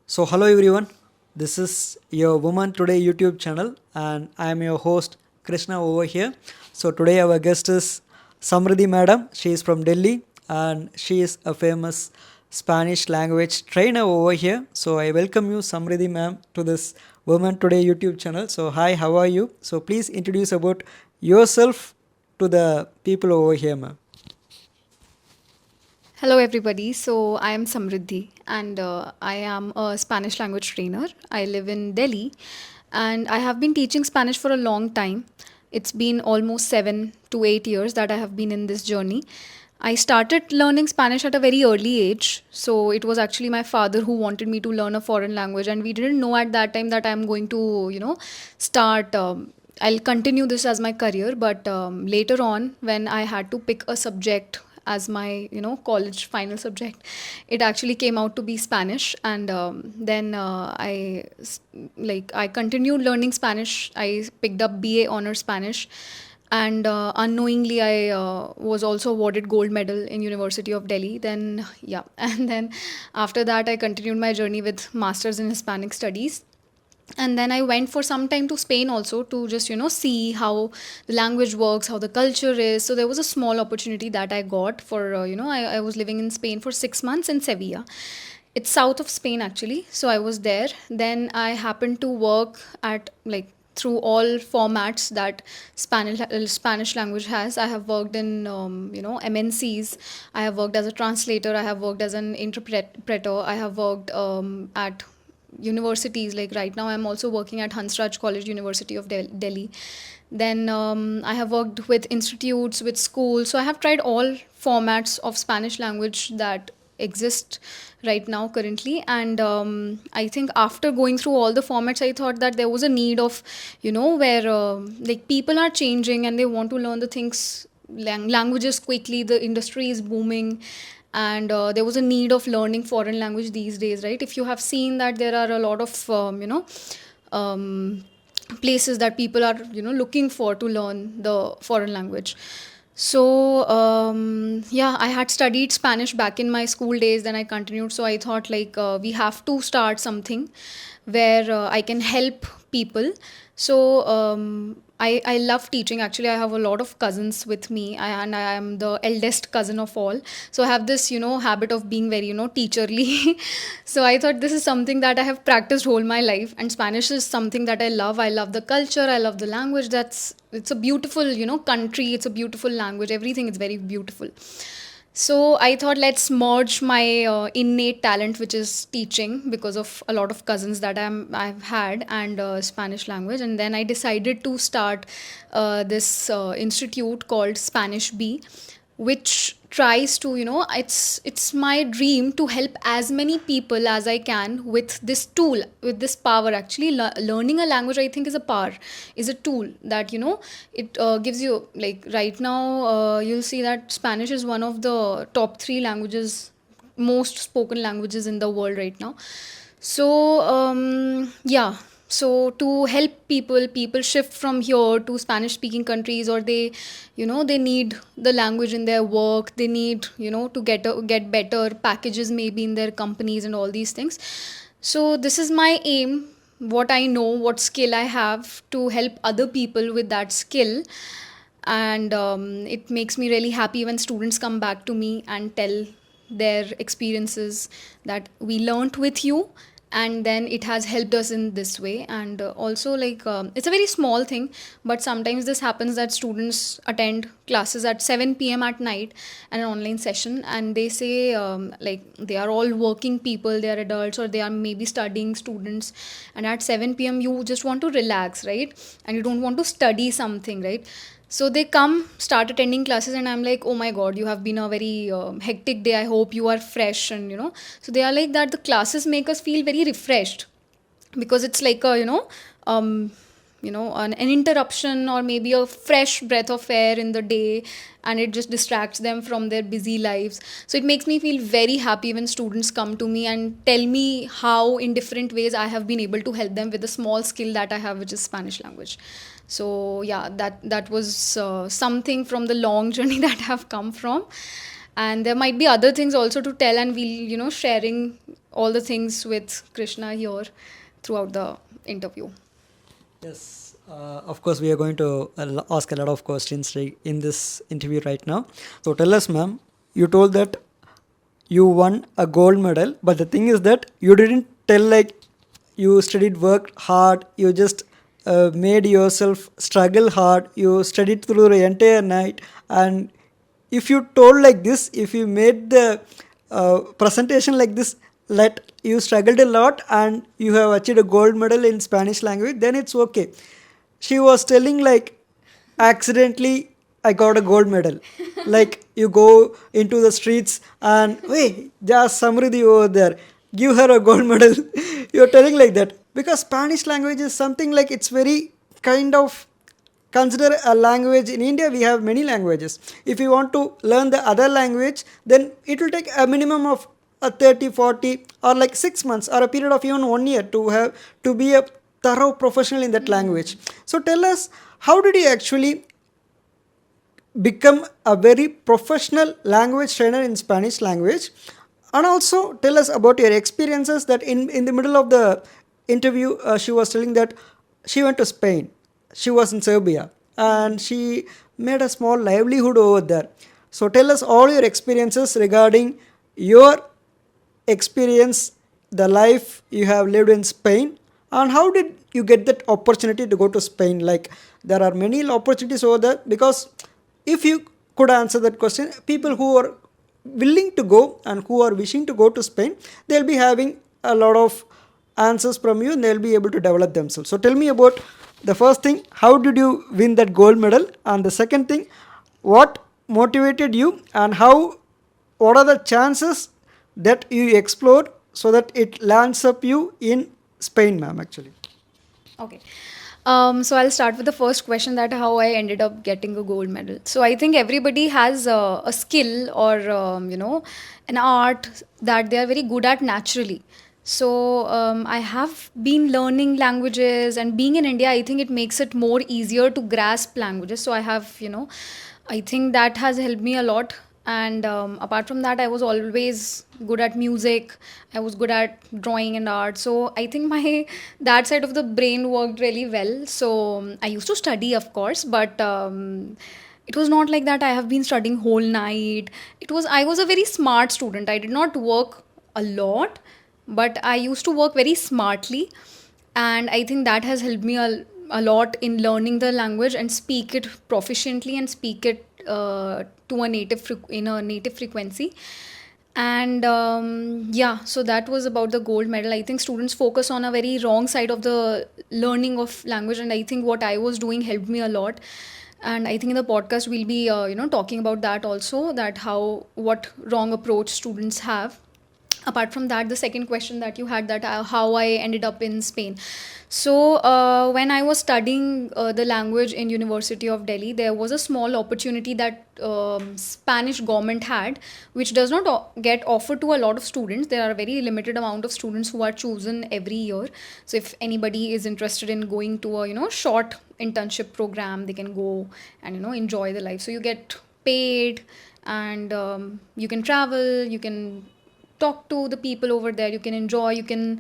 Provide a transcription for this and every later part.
So, hello everyone. This is your Woman Today YouTube channel, and I am your host Krishna over here. So, today our guest is Samriddhi Madam. She is from Delhi, and she is a famous Spanish language trainer over here. So, I welcome you, Samriddhi Ma'am, to this Woman Today YouTube channel. So, hi, how are you? So, please introduce about yourself to the people over here, ma'am. Hello, everybody. So, I am Samriddhi and I am a Spanish language trainer. I live in Delhi and I have been teaching Spanish for a long time. It's been almost 7 to 8 years that I have been in this journey. I started learning Spanish at a very early age. So, it was actually my father who wanted me to learn a foreign language, and we didn't know at that time that I'm going to, start. I'll continue this as my career, but later on, when I had to pick a subject as my college final subject, it actually came out to be Spanish. And then I continued learning Spanish. I picked up BA honor Spanish, and unknowingly I was also awarded gold medal in University of Delhi. Then yeah, and then after that I continued my journey with masters in Hispanic studies, and then I went for some time to Spain also to just see how the language works, how the culture is. So there was a small opportunity that I got for I was living in Spain for 6 months in Sevilla. It's south of Spain actually, so I was there. Then I happened to work at like through all formats that Spanish language has. I have worked in MNCs. I have worked as a translator. I have worked as an interpreter. I have worked at universities. Like right now I'm also working at Hansraj College, University of Delhi. Then I have worked with institutes, with schools. So I have tried all formats of Spanish language that exist right now currently. And I think after going through all the formats, I thought that there was a need of where like people are changing and they want to learn the things, languages quickly. The industry is booming, and there was a need of learning foreign language these days, right? If you have seen that there are a lot of um, places that people are looking for to learn the foreign language. So yeah, I had studied Spanish back in my school days, then I continued. So I thought like we have to start something where I can help people. So I love teaching. Actually, I have a lot of cousins with me, and I am the eldest cousin of all. So I have this, habit of being very, teacherly. So I thought this is something that I have practiced whole my life, and Spanish is something that I love. I love the culture. I love the language. It's a beautiful, country. It's a beautiful language. Everything is very beautiful. So I thought let's merge my innate talent, which is teaching, because of a lot of cousins that I've had, and Spanish language. And then I decided to start this institute called Spanish B, which tries to it's my dream to help as many people as I can with this tool, with this power. Actually, learning a language, I think, is a power, is a tool that it gives you. Like right now, you'll see that Spanish is one of the top 3 languages, most spoken languages in the world right now. So yeah, so to help people shift from here to Spanish speaking countries, or they they need the language in their work, they need to get better packages maybe in their companies and all these things. So this is my aim, what I know, what skill I have, to help other people with that skill. And it makes me really happy when students come back to me and tell their experiences that we learnt with you, and then it has helped us in this way. And also, like, it's a very small thing, but sometimes this happens that students attend classes at 7 p.m. at night, and an online session, and they say like they are all working people, they are adults, or they are maybe studying students, and at 7 p.m. you just want to relax, right? And you don't want to study something, right? So they come, start attending classes, and I'm like, oh my god, you have been a very hectic day. I hope you are fresh, and So they are like that. The classes make us feel very refreshed, because it's like a um, an interruption, or maybe a fresh breath of air in the day, and it just distracts them from their busy lives. So it makes me feel very happy when students come to me and tell me how, in different ways, I have been able to help them with the small skill that I have, which is Spanish language. So yeah, that was something from the long journey that I have come from. and there might be other things also to tell, and we'll sharing all the things with Krishna here throughout the interview. Yes, of course, we are going to ask a lot of questions in this interview right now. So tell us, ma'am, you told that you won a gold medal, but the thing is that you didn't tell like you studied, worked hard, you just made yourself struggle hard, you studied through the entire night, and if you told like this, if you made the presentation like this, let you struggled a lot and you have achieved a gold medal in Spanish language, then it's okay. She was telling like accidentally I got a gold medal. Like you go into the streets and hey, there's Samriddhi over there. Give her a gold medal. You're telling like that because Spanish language is something like it's very kind of consider a language. In India we have many languages. If you want to learn the other language, then it will take a minimum of a 30, 40, or like 6 months or a period of even 1 year to have to be a thorough professional in that language. So tell us, how did you actually become a very professional language trainer in Spanish language? And also tell us about your experiences that in the middle of the interview, she was telling that she went to Spain. She was in Serbia and she made a small livelihood over there. So tell us all your experiences regarding your experience, the life you have lived in Spain, and how did you get that opportunity to go to Spain? Like there are many opportunities over there because if you could answer that question, people who are willing to go and who are wishing to go to Spain, they'll be having a lot of answers from you and they'll be able to develop themselves. So tell me about the first thing, how did you win that gold medal? And the second thing, what motivated you and what are the chances that you explored so that it lands up you in Spain, ma'am, actually? Okay. So I'll start with the first question, that how I ended up getting a gold medal. So I think everybody has a skill or an art that they are very good at naturally. So I have been learning languages, and being in India, I think it makes it more easier to grasp languages. So I have, I think that has helped me a lot. And apart from that, I was always good at music. I was good at drawing and art. So I think my that side of the brain worked really well. So I used to study, of course, but it was not like that I have been studying whole night. I was a very smart student. I did not work a lot, but I used to work very smartly, and I think that has helped me a lot in learning the language and speak it proficiently and speak it to a in a native frequency. And yeah, so that was about the gold medal. I think students focus on a very wrong side of the learning of language, and I think what I was doing helped me a lot. And I think in the podcast we'll be talking about that also, that what wrong approach students have. Apart from that, the second question that you had, that how I ended up in Spain. So when I was studying the language in University of Delhi, there was a small opportunity that Spanish government had, which does not get offered to a lot of students. There are a very limited amount of students who are chosen every year. So if anybody is interested in going to a short internship program, they can go and enjoy the life. So you get paid, and you can travel, you can talk to the people over there, you can enjoy, you can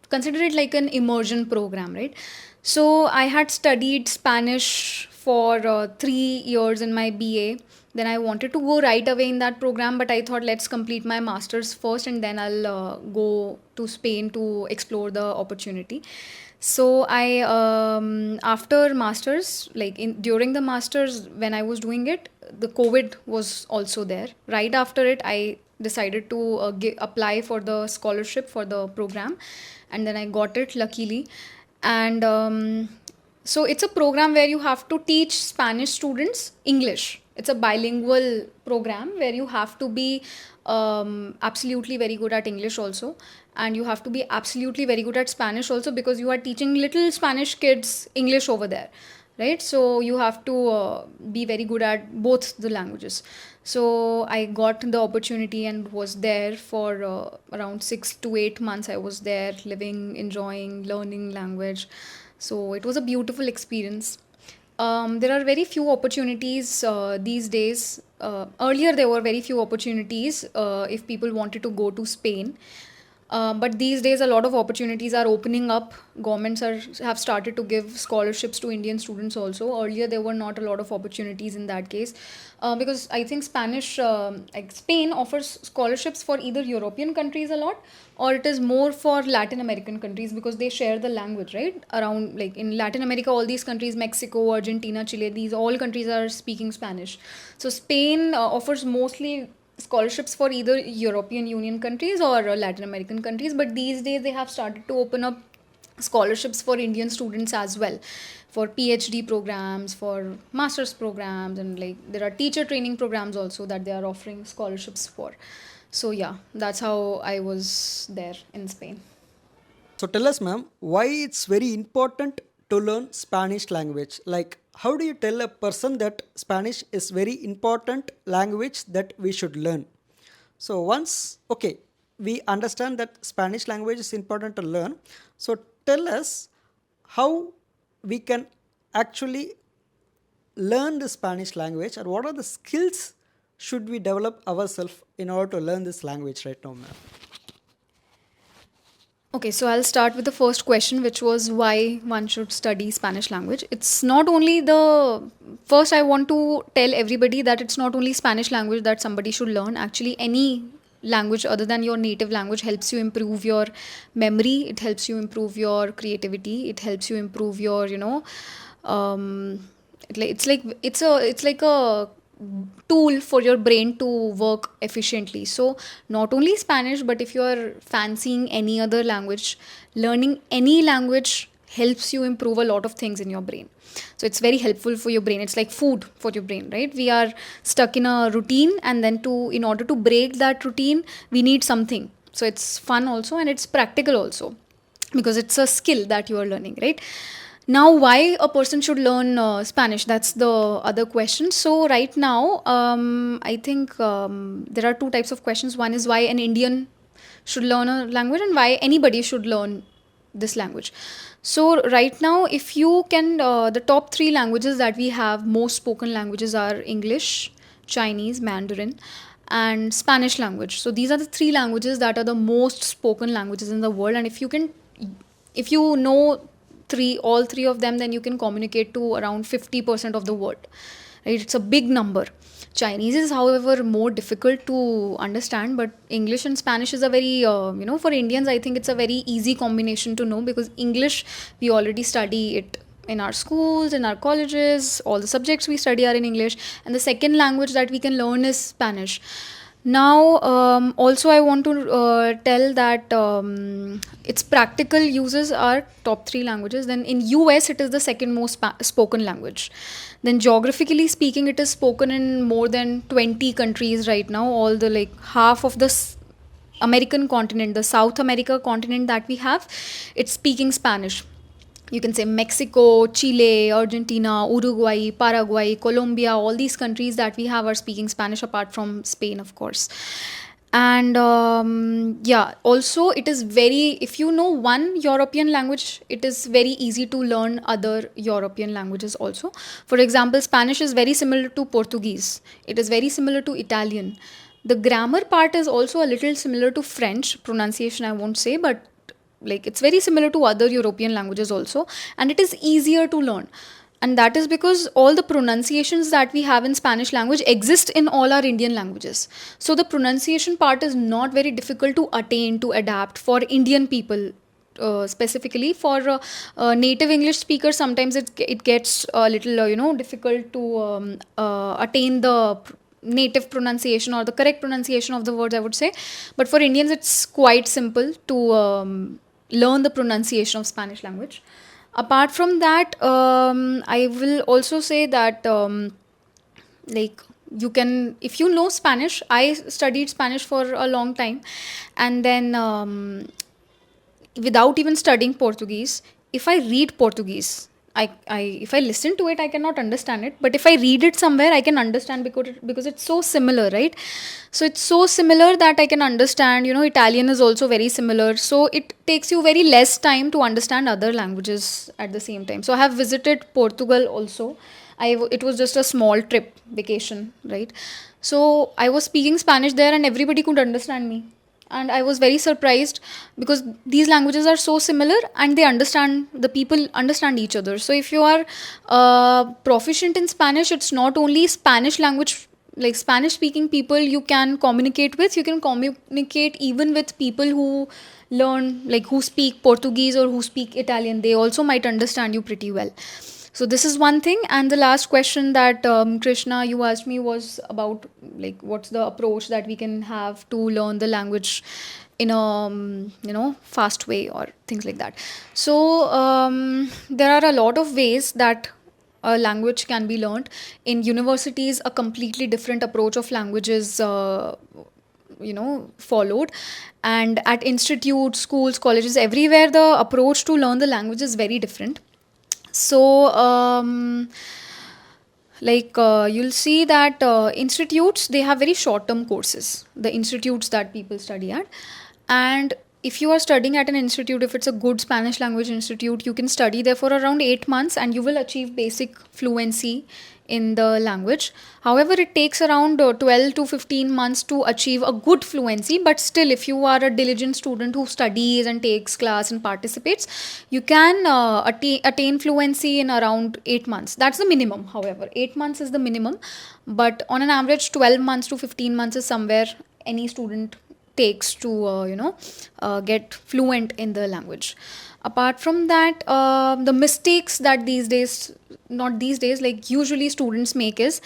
consider it like an immersion program, right? So I had studied Spanish for 3 years in my BA. Then I wanted to go right away in that program, but I thought let's complete my masters first and then I'll go to Spain to explore the opportunity. So I after masters, like during the masters when I was doing it, the COVID was also there. Right after it, I decided to apply for the scholarship for the program, and then I got it luckily. And so it's a program where you have to teach Spanish students English. It's a bilingual program where you have to be absolutely very good at English also, and you have to be absolutely very good at Spanish also, because you are teaching little Spanish kids English over there, right? So you have to be very good at both the languages. So I got the opportunity and was there for around 6 to 8 months. I was there living, enjoying, learning language. So it was a beautiful experience. There are very few opportunities these days. Earlier, there were very few opportunities if people wanted to go to Spain. But these days, a lot of opportunities are opening up. Have started to give scholarships to Indian students also. Earlier, there were not a lot of opportunities in that case, because I think like Spain offers scholarships for either European countries a lot, or it is more for Latin American countries because they share the language, right? Around, like in Latin America, all these countries, Mexico, Argentina, Chile, these all countries are speaking Spanish. So Spain offers mostly scholarships for either European Union countries or Latin American countries, but these days they have started to open up scholarships for Indian students as well, for PhD programs, for master's programs, and like there are teacher training programs also that they are offering scholarships for. So yeah, that's how I was there in Spain. So tell us, ma'am, why it's very important to learn Spanish language? Like, how do you tell a person that Spanish is very important language that we should learn? So once, okay, we understand that Spanish language is important to learn. So tell us how we can actually learn the Spanish language, or what are the skills should we develop ourselves in order to learn this language right now, ma'am? Okay, so I'll start with the first question, which was why one should study Spanish language. It's not only the first, I want to tell everybody that it's not only Spanish language that somebody should learn. Actually, any language other than your native language helps you improve your memory, it helps you improve your creativity, it helps you improve your, um, it's like a tool for your brain to work efficiently. So not only Spanish, but if you are fancying any other language, learning any language helps you improve a lot of things in your brain. So it's very helpful for your brain. It's like food for your brain, right? We are stuck in a routine, and then in order to break that routine, we need something. So it's fun also, and it's practical also, because it's a skill that you are learning, right? Now, why a person should learn Spanish? That's the other question. So right now, I think there are two types of questions. One is why an Indian should learn a language, and why anybody should learn this language. So right now, if you can, the top three languages that we have, most spoken languages, are English, Chinese, Mandarin, and Spanish language. So these are the three languages that are the most spoken languages in the world. And if you know all three of them, then you can communicate to around 50% of the world, right? It's a big number. Chinese is, however, more difficult to understand, but English and Spanish is a very, for Indians, I think it's a very easy combination to know, because English, we already study it in our schools, in our colleges, all the subjects we study are in English, and the second language that we can learn is Spanish. Now, also I want to tell that its practical uses are top three languages. Then in US, it is the second most spoken language. Then geographically speaking, it is spoken in more than 20 countries right now. All the, like, half of the American continent, the South America continent that we have, it's speaking Spanish. You can say Mexico, Chile, Argentina, Uruguay, Paraguay, Colombia, all these countries that we have are speaking Spanish, apart from Spain, of course. And also it is if you know one European language, it is very easy to learn other European languages also. For example, Spanish is very similar to Portuguese. It is very similar to Italian. The grammar part is also a little similar to French. Pronunciation, I won't say, but like it's very similar to other European languages also, and it is easier to learn. And that is because all the pronunciations that we have in Spanish language exist in all our Indian languages. So the pronunciation part is not very difficult to attain, to adapt for Indian people. Specifically for native English speakers, sometimes it gets a little difficult to attain the native pronunciation or the correct pronunciation of the words, I would say. But for Indians, it's quite simple to learn the pronunciation of Spanish language. Apart from that, I will also say that you can, if you know Spanish, I studied Spanish for a long time, and then without even studying Portuguese, if I read Portuguese, if I listen to it, I cannot understand it. But if I read it somewhere, I can understand because it's so similar, right? So it's so similar that I can understand. Italian is also very similar. So it takes you very less time to understand other languages at the same time. So I have visited Portugal also. It was just a small trip vacation, right? So I was speaking Spanish there, and everybody could understand me, and I was very surprised because these languages are so similar, and the people understand each other. So if you are proficient in Spanish, it's not only Spanish language, like Spanish speaking people you can communicate with. You can communicate even with people who learn, like who speak Portuguese or who speak Italian. They also might understand you pretty well. So this is one thing. And the last question that Krishna, you asked me was about, like, what's the approach that we can have to learn the language in a fast way or things like that. So there are a lot of ways that a language can be learned. In universities, a completely different approach of languages followed, and at institutes, schools, colleges, everywhere the approach to learn the language is very different. So you'll see that institutes, they have very short term courses, the institutes that people study at. And if you are studying at an institute, if it's a good Spanish language institute, you can study there for around 8 months and you will achieve basic fluency in the language. However, it takes around 12 to 15 months to achieve a good fluency. But still, if you are a diligent student who studies and takes class and participates, you can attain fluency in around 8 months. That's the minimum. However, 8 months is the minimum. But on an average, 12 months to 15 months is somewhere any student takes to get fluent in the language. Apart from that, the mistakes that usually students make is,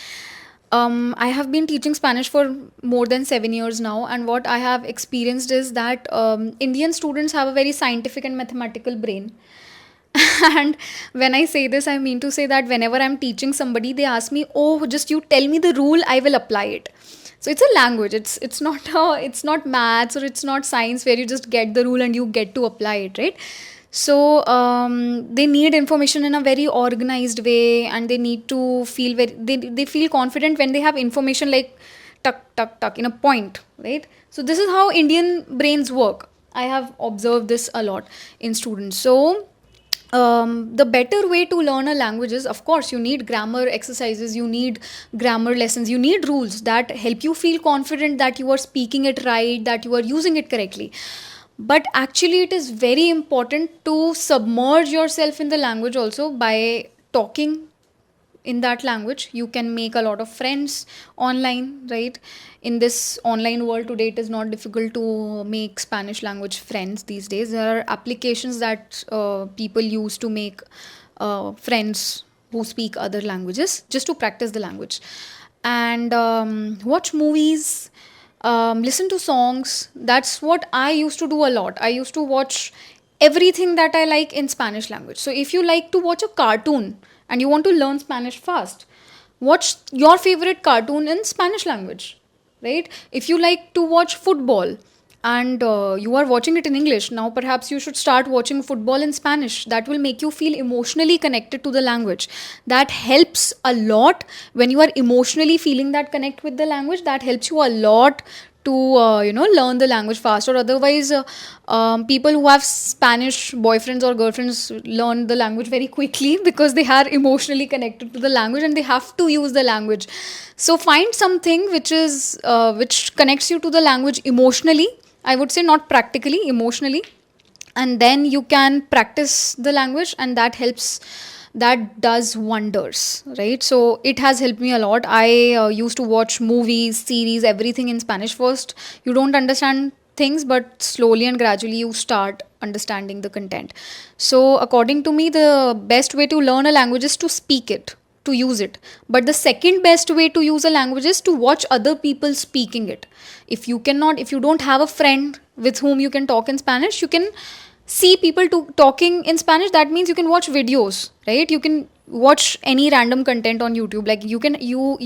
I have been teaching Spanish for more than 7 years now, and what I have experienced is that Indian students have a very scientific and mathematical brain. And when I say this, I mean to say that whenever I'm teaching somebody, they ask me, "Oh, just you tell me the rule, I will apply it." So it's a language. It's not maths or it's not science where you just get the rule and you get to apply it, right? So they need information in a very organized way, and they need to feel they feel confident when they have information like tuck tuck tuck in a point, right? So this is how Indian brains work. I have observed this a lot in students. So the better way to learn a language is, of course, you need grammar exercises, you need grammar lessons, you need rules that help you feel confident that you are speaking it right, that you are using it correctly. But actually, it is very important to submerge yourself in the language also by talking in that language. You can make a lot of friends online, right? In this online world today, it is not difficult to make Spanish language friends these days. There are applications that people use to make friends who speak other languages just to practice the language. And watch movies, listen to songs. That's what I used to do a lot. I used to watch everything that I like in Spanish language. So if you like to watch a cartoon and you want to learn Spanish fast, watch your favorite cartoon in Spanish language, right? If you like to watch football and you are watching it in English, now perhaps you should start watching football in Spanish. That will make you feel emotionally connected to the language. That helps a lot. When you are emotionally feeling that connect with the language, that helps you a lot to learn the language fast. Or otherwise, people who have Spanish boyfriends or girlfriends learn the language very quickly because they are emotionally connected to the language and they have to use the language. So find something which connects you to the language emotionally, I would say, not practically, emotionally, and then you can practice the language, and that does wonders, right? So it has helped me a lot. I used to watch movies, series, everything in Spanish. First you don't understand things, but slowly and gradually you start understanding the content. So according to me, the best way to learn a language is to speak it, to use it. But the second best way to use a language is to watch other people speaking it. If you don't have a friend with whom you can talk in Spanish, you can see people talking in Spanish. That means you can watch videos, right? You can watch any random content on YouTube. Like you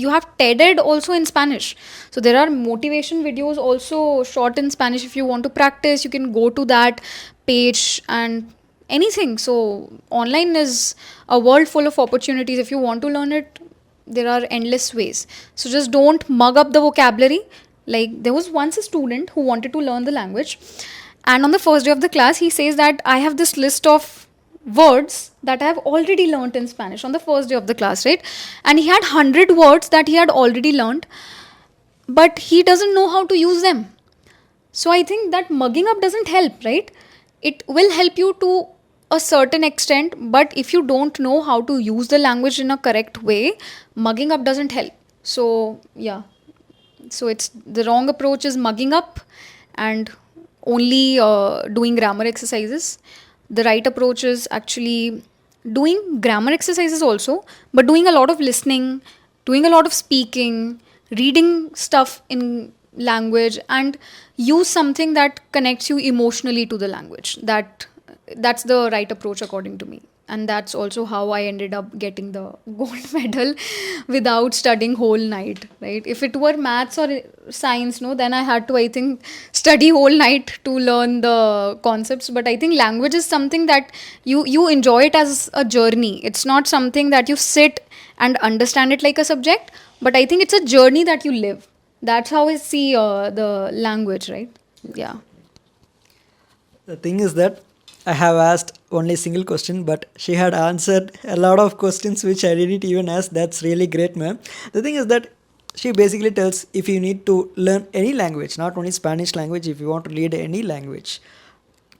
have TED also in Spanish. So there are motivation videos also short in Spanish. If you want to practice, you can go to that page and anything. So online is a world full of opportunities. If you want to learn it, there are endless ways. So just don't mug up the vocabulary. Like, there was once a student who wanted to learn the language, and on the first day of the class he says that I have this list of words that I have already learned in Spanish on the first day of the class, right? And he had 100 words that he had already learned, but he doesn't know how to use them. So I think that mugging up doesn't help, right? It will help you to a certain extent, but if you don't know how to use the language in a correct way, mugging up doesn't help. So yeah, so it's the wrong approach is mugging up and only doing grammar exercises. The right approach is actually doing grammar exercises also, but doing a lot of listening, doing a lot of speaking, reading stuff in language, and use something that connects you emotionally to the language. That's the right approach according to me. And that's also how I ended up getting the gold medal without studying whole night, right? If it were maths or science, no, then I had to, I think, study whole night to learn the concepts. But I think language is something that you enjoy it as a journey. It's not something that you sit and understand it like a subject, but I think it's a journey that you live. That's how I see the language, right? Yeah. The thing is that I have asked only single question, but she had answered a lot of questions which I didn't even ask. That's really great, ma'am. The thing is that she basically tells if you need to learn any language, not only Spanish language, if you want to lead any language,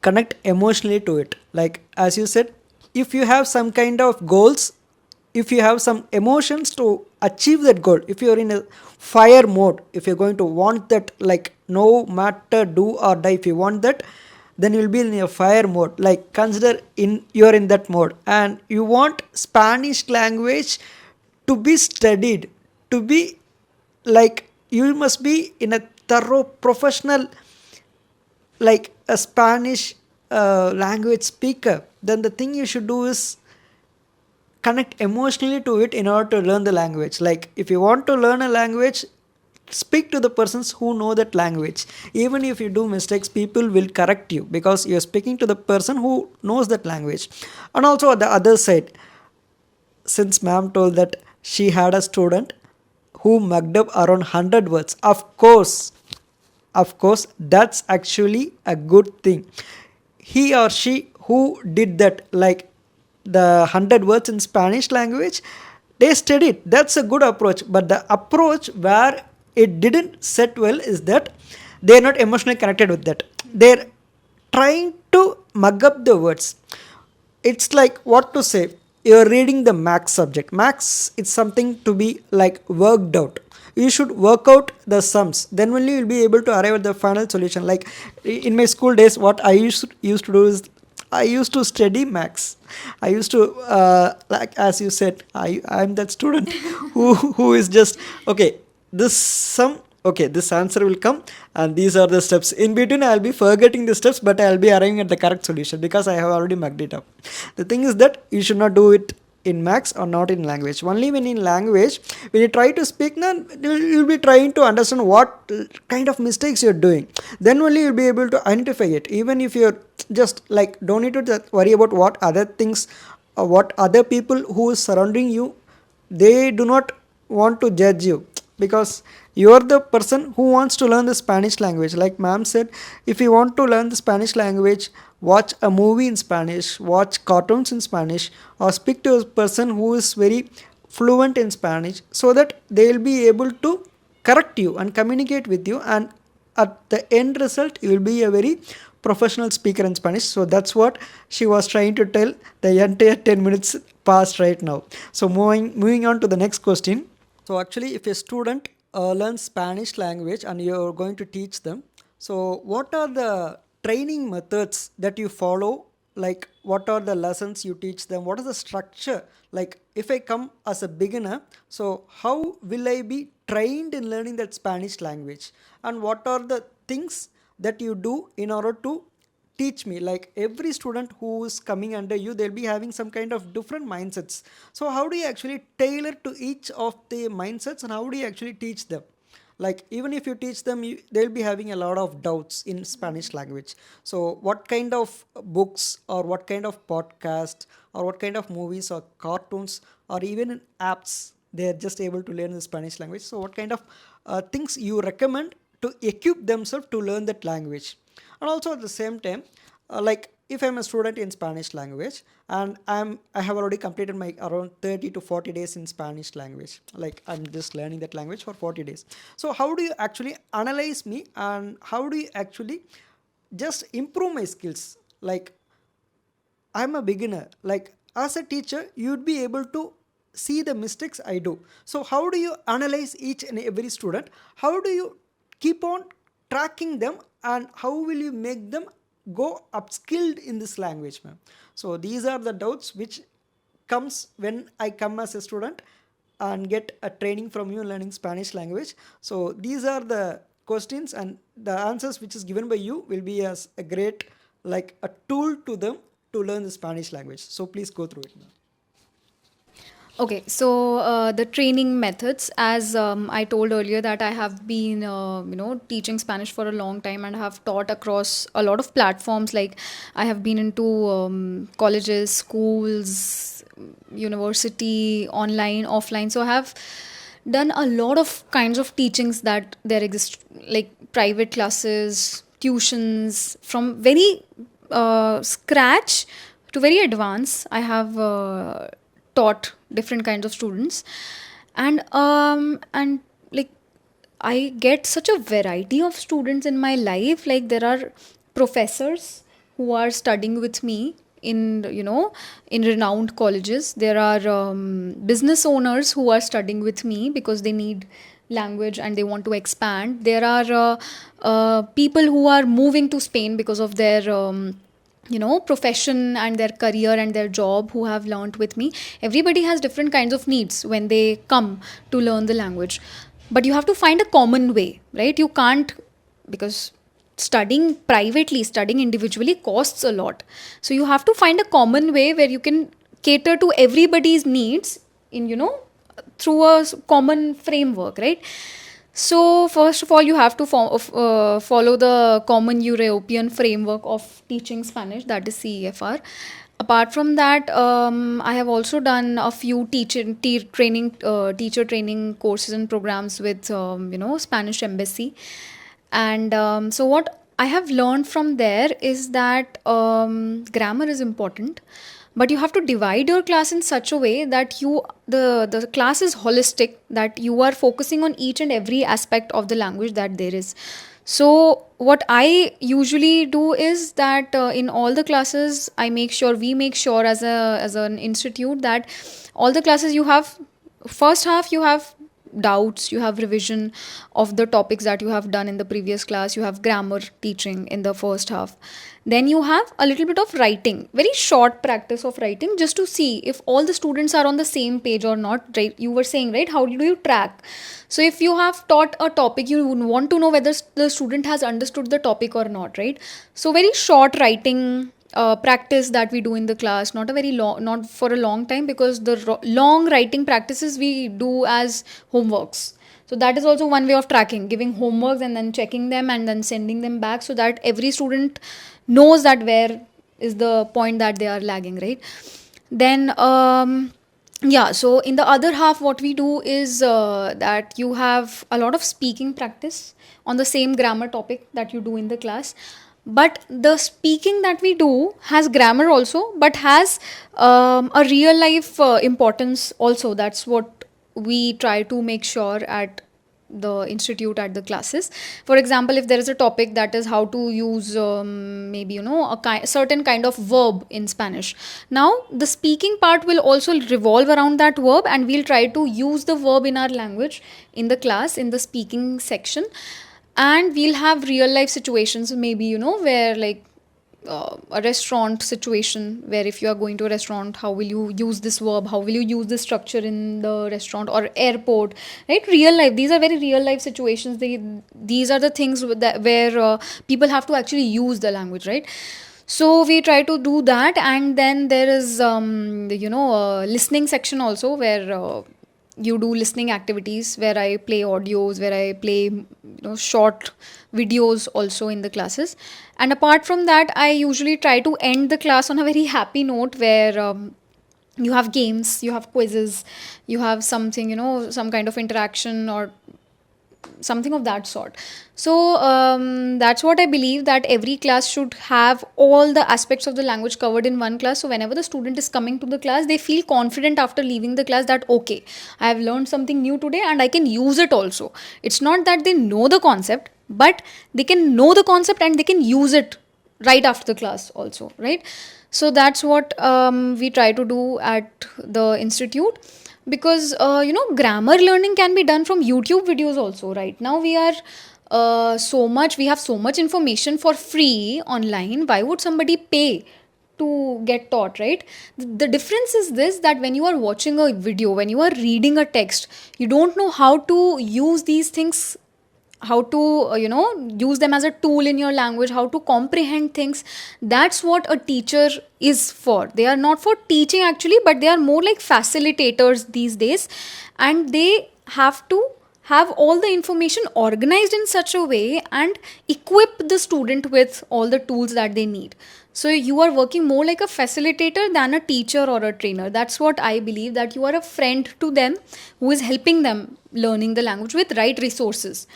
connect emotionally to it. Like as you said, if you have some kind of goals, if you have some emotions to achieve that goal, if you're in a fire mode, if you're going to want that, like no matter do or die, if you want that, then you'll be in a fire mode. Like consider in you're in that mode and you want Spanish language to be studied, to be like you must be in a thorough professional, like a Spanish language speaker. Then the thing you should do is connect emotionally to it in order to learn the language. Like if you want to learn a language, speak to the persons who know that language. Even if you do mistakes, people will correct you because you're speaking to the person who knows that language. And also on the other side, since ma'am told that she had a student who mugged up around 100 words, of course that's actually a good thing. He or she who did that, like the 100 words in Spanish language, they studied. That's a good approach. But the approach where it didn't set well is that they're not emotionally connected with that. They're trying to mug up the words. It's like what to say. You're reading the max subject. Max is something to be like worked out. You should work out the sums, then only you'll be able to arrive at the final solution. Like in my school days, what I used to do is I used to study max. I used to like as you said, I'm that student who is just okay, this sum, okay, this answer will come and these are the steps. In between I'll be forgetting the steps, but I'll be arriving at the correct solution because I have already mugged it up. The thing is that you should not do it in max or not in language. Only when in language, when you try to speak, now you'll be trying to understand what kind of mistakes you're doing. Then only you'll be able to identify it. Even if you're just like don't need to worry about what other things or what other people who is surrounding you, they do not want to judge you because you're the person who wants to learn the Spanish language. Like ma'am said, if you want to learn the Spanish language, watch a movie in Spanish, watch cartoons in Spanish, or speak to a person who is very fluent in Spanish so that they will be able to correct you and communicate with you, and at the end result you will be a very professional speaker in Spanish. So that's what she was trying to tell. The entire 10 minutes passed right now. So moving on to the next question. So actually if a student learns Spanish language and you're going to teach them, so what are the training methods that you follow? Like what are the lessons you teach them? What is the structure? Like if I come as a beginner, so how will I be trained in learning that Spanish language? And what are the things that you do in order to teach me? Like every student who is coming under you, they'll be having some kind of different mindsets. So how do you actually tailor to each of the mindsets and how do you actually teach them? Like even if you teach them, they'll be having a lot of doubts in Spanish language. So what kind of books or what kind of podcast or what kind of movies or cartoons or even in apps they're just able to learn the Spanish language? So what kind of things you recommend to equip themselves to learn that language? And also at the same time, like if I'm a student in Spanish language and I have already completed my around 30 to 40 days in Spanish language, like I'm just learning that language for 40 days. So how do you actually analyze me, and how do you actually just improve my skills? Like I'm a beginner. Like as a teacher, you'd be able to see the mistakes I do. So how do you analyze each and every student? How do you keep on tracking them, and how will you make them go upskilled in this language, ma'am? So these are the doubts which comes when I come as a student and get a training from you learning Spanish language. So these are the questions, and the answers which is given by you will be as a great, like a tool to them to learn the Spanish language. So please go through it now. Okay, so the training methods, as I told earlier, that I have been, teaching Spanish for a long time and have taught across a lot of platforms. Like I have been into colleges, schools, university, online, offline. So I have done a lot of kinds of teachings that there exist, like private classes, tuitions, from very scratch to very advanced. I have taught different kinds of students, and like I get such a variety of students in my life. Like there are professors who are studying with me in, in renowned colleges. There are business owners who are studying with me because they need language and they want to expand. There are people who are moving to Spain because of their profession and their career and their job, who have learnt with me. Everybody has different kinds of needs when they come to learn the language, but you have to find a common way, right? You can't, because studying privately, studying individually costs a lot. So you have to find a common way where you can cater to everybody's needs in, through a common framework, right? So first of all, you have to follow the common European framework of teaching Spanish, that is CEFR. Apart from that, I have also done a few teacher training courses and programs with Spanish Embassy. And so what I have learned from there is that grammar is important, but you have to divide your class in such a way that the class is holistic, that you are focusing on each and every aspect of the language that there is. So what I usually do is that in all the classes, we make sure as an institute that all the classes you have, first half you have doubts, you have revision of the topics that you have done in the previous class, you have grammar teaching in the first half, then you have a little bit of writing, very short practice of writing, just to see if all the students are on the same page or not, right? You were saying, right, how do you track? So if you have taught a topic, you would want to know whether the student has understood the topic or not, right? So very short writing practice that we do in the class, not a very long, not for a long time, because the long writing practices we do as homeworks. So that is also one way of tracking, giving homeworks and then checking them and then sending them back, so that every student knows that where is the point that they are lagging, right? Then yeah, so in the other half, what we do is that you have a lot of speaking practice on the same grammar topic that you do in the class. But the speaking that we do has grammar also, but has a real life importance also. That's what we try to make sure at the institute, at the classes. For example, if there is a topic that is how to use maybe a certain kind of verb in Spanish, now the speaking part will also revolve around that verb, and we'll try to use the verb in our language in the class, in the speaking section. And we'll have real life situations, maybe where like a restaurant situation, where if you are going to a restaurant, how will you use this verb, how will you use this structure in the restaurant or airport, right? Real life, these are very real life situations. These are the things where people have to actually use the language, right? So we try to do that. And then there is listening section also, where you do listening activities where I play audios, where I play short videos also in the classes. And apart from that, I usually try to end the class on a very happy note where you have games, you have quizzes, you have something, some kind of interaction or something of that sort. So that's what I believe, that every class should have all the aspects of the language covered in one class. So whenever the student is coming to the class, they feel confident after leaving the class that okay, I have learned something new today and I can use it also. It's not that they know the concept, but they can know the concept and they can use it right after the class also, right? So that's what we try to do at the institute. Because grammar learning can be done from YouTube videos also. Right now we are we have so much information for free online. Why would somebody pay to get taught, right? The difference is this, that when you are watching a video, when you are reading a text, you don't know how to use these things, how to use them as a tool in your language, how to comprehend things. That's what a teacher is for. They are not for teaching actually, but they are more like facilitators these days, and they have to have all the information organized in such a way and equip the student with all the tools that they need. So you are working more like a facilitator than a teacher or a trainer. That's what I believe, that you are a friend to them who is helping them learning the language with right resources.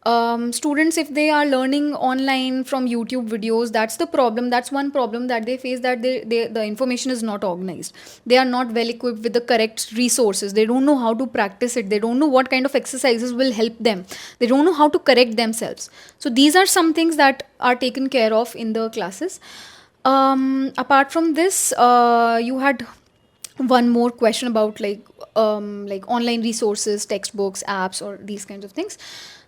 Students, if they are learning online from YouTube videos, that's the problem. That's one problem that they face, that the information is not organized. They are not well equipped with the correct resources. They don't know how to practice it. They don't know what kind of exercises will help them. They don't know how to correct themselves. So these are some things that are taken care of in the classes. Apart from this, you had one more question about like online resources, textbooks, apps, or these kinds of things.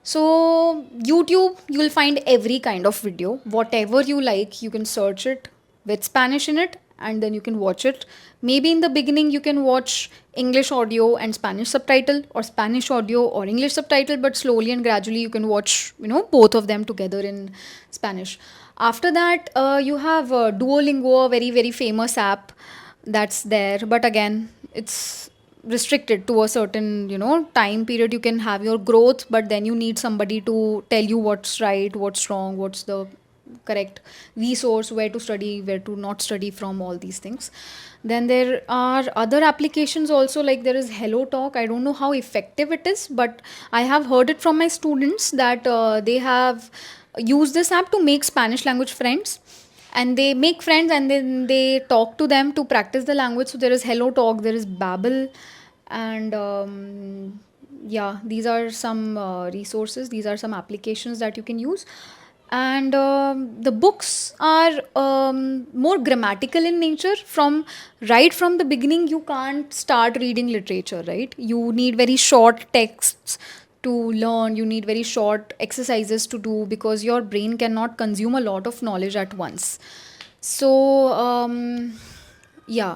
So YouTube, you will find every kind of video, whatever you like. You can search it with Spanish in it, and then you can watch it. Maybe in the beginning you can watch English audio and Spanish subtitle, or Spanish audio or English subtitle, but slowly and gradually you can watch both of them together in Spanish. After that, you have Duolingo, a very very famous app that's there, but again it's restricted to a certain time period. You can have your growth, but then you need somebody to tell you what's right, what's wrong, what's the correct resource, where to study, where to not study from, all these things. Then there are other applications also, like there is Hello Talk. I don't know how effective it is, but I have heard it from my students that they have used this app to make Spanish language friends, and they make friends and then they talk to them to practice the language. So there is Hello Talk, there is Babbel, and yeah, these are some resources, these are some applications that you can use. And the books are more grammatical in nature. From right from the beginning, you can't start reading literature, right? You need very short texts to learn, you need very short exercises to do, because your brain cannot consume a lot of knowledge at once. So yeah,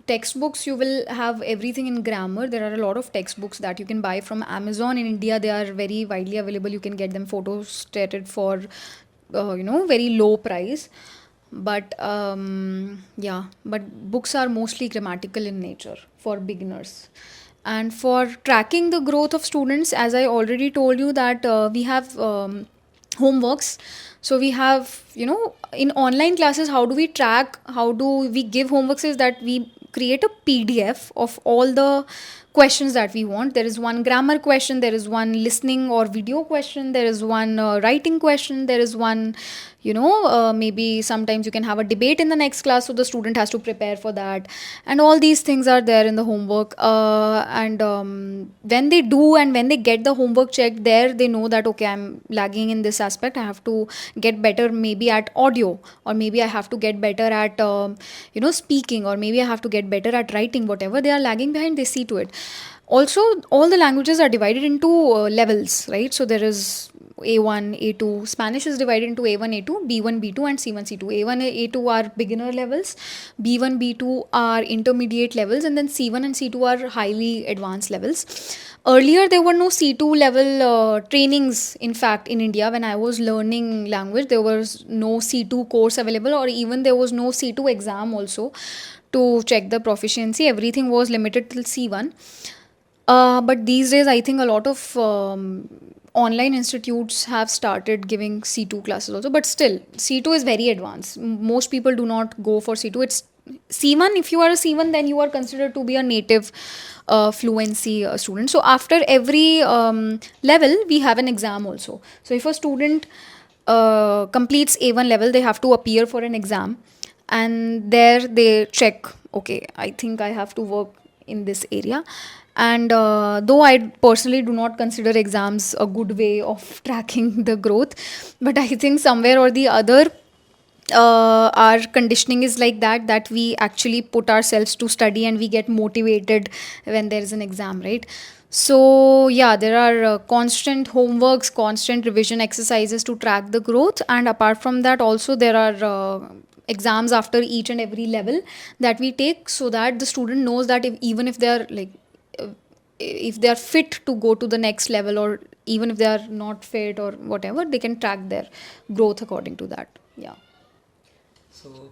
textbooks, you will have everything in grammar. There are a lot of textbooks that you can buy from Amazon. In India, they are very widely available. You can get them photo-stated for very low price. But yeah, but books are mostly grammatical in nature for beginners. And for tracking the growth of students, as I already told you, that we have homeworks. So we have in online classes, how do we track, how do we give homeworks, is that we create a PDF of all the questions that we want. There is one grammar question, there is one listening or video question, there is one writing question, there is one maybe sometimes you can have a debate in the next class, so the student has to prepare for that. And all these things are there in the homework. And when they do, and when they get the homework checked, there they know that okay, I'm lagging in this aspect, I have to get better maybe at audio, or maybe I have to get better at speaking, or maybe I have to get better at writing. Whatever they are lagging behind, they see to it. Also, all the languages are divided into levels, right? So there is A1, A2. Spanish is divided into A1, A2, B1, B2, and C1, C2. A1, A2 are beginner levels, B1, B2 are intermediate levels, and then C1 and C2 are highly advanced levels. Earlier, there were no C2 level trainings. In fact, in India, when I was learning language, there was no C2 course available, or even there was no C2 exam also to check the proficiency. Everything was limited till C1. But these days, I think a lot of online institutes have started giving C2 classes also. But still, C2 is very advanced. Most people do not go for C2. It's C1. If you are a C1, then you are considered to be a native fluency student. So after every level, we have an exam also. So if a student completes A1 level, they have to appear for an exam, and there they check, okay, I think I have to work in this area. And though I personally do not consider exams a good way of tracking the growth, but I think somewhere or the other, our conditioning is like that we actually put ourselves to study and we get motivated when there is an exam, right? So yeah, there are constant homeworks, constant revision exercises to track the growth, and apart from that also there are exams after each and every level that we take, so that the student knows that even if they are like uh, if they are fit to go to the next level, or even if they are not fit or whatever, they can track their growth according to that. Yeah. So